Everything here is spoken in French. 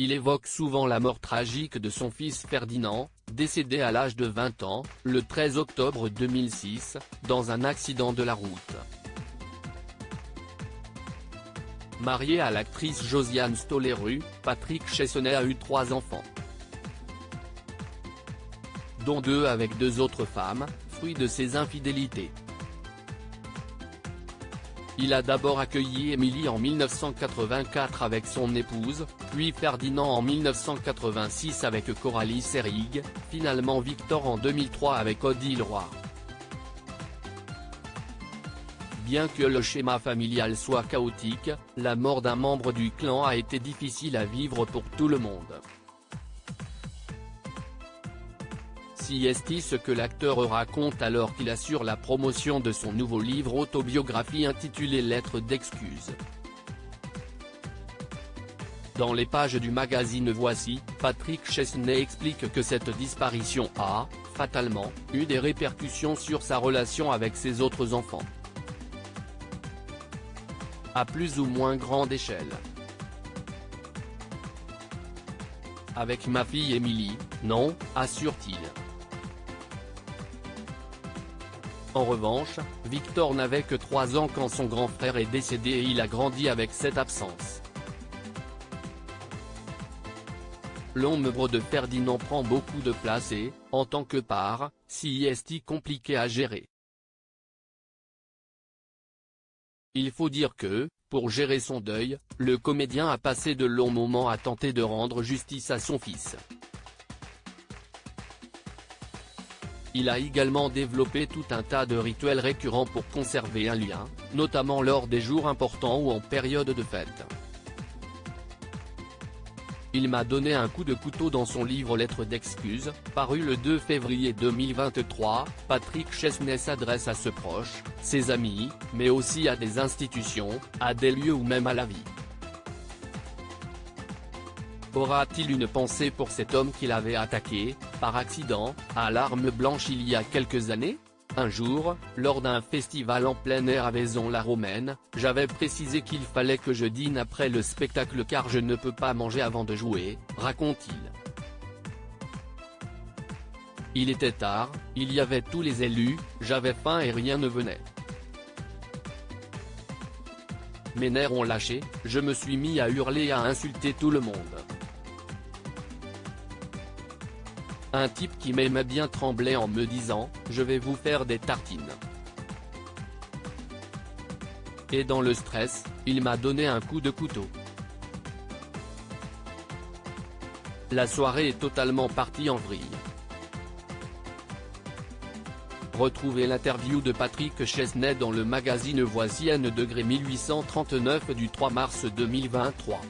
il évoque souvent la mort tragique de son fils Ferdinand, décédé à l'âge de 20 ans, le 13 octobre 2006, dans un accident de la route. Marié à l'actrice Josiane Stolleru, Patrick Chesney a eu 3 enfants, dont 2 avec 2 autres femmes, fruit de ses infidélités. Il a d'abord accueilli Émilie en 1984 avec son épouse, puis Ferdinand en 1986 avec Coralie Serrig, finalement Victor en 2003 avec Odile Roy. Bien que le schéma familial soit chaotique, la mort d'un membre du clan a été difficile à vivre pour tout le monde. Si est ce que l'acteur raconte alors qu'il assure la promotion de son nouveau livre autobiographie intitulé Lettres d'excuses. Dans les pages du magazine Voici, Patrick Chesney explique que cette disparition a, fatalement, eu des répercussions sur sa relation avec ses autres enfants. À plus ou moins grande échelle. Avec ma fille Émilie, non, assure-t-il. En revanche, Victor n'avait que 3 ans quand son grand frère est décédé et il a grandi avec cette absence. L'ombre de Ferdinand prend beaucoup de place et, en tant que part, si est compliqué à gérer. Il faut dire que, pour gérer son deuil, le comédien a passé de longs moments à tenter de rendre justice à son fils. Il a également développé tout un tas de rituels récurrents pour conserver un lien, notamment lors des jours importants ou en période de fête. Il m'a donné un coup de couteau dans son livre Lettres d'excuses, paru le 2 février 2023, Patrick Chesney s'adresse à ses proches, ses amis, mais aussi à des institutions, à des lieux ou même à la vie. Aura-t-il une pensée pour cet homme qu'il avait attaqué, par accident, à l'arme blanche il y a quelques années ? Un jour, lors d'un festival en plein air à Vaison-la-Romaine, j'avais précisé qu'il fallait que je dîne après le spectacle car je ne peux pas manger avant de jouer, raconte-t-il. Il était tard, il y avait tous les élus, j'avais faim et rien ne venait. Mes nerfs ont lâché, je me suis mis à hurler et à insulter tout le monde. Un type qui m'aimait bien tremblait en me disant « Je vais vous faire des tartines ». Et dans le stress, il m'a donné un coup de couteau. La soirée est totalement partie en vrille. Retrouvez l'interview de Patrick Chesney dans le magazine Voici n°1839 du 3 mars 2023.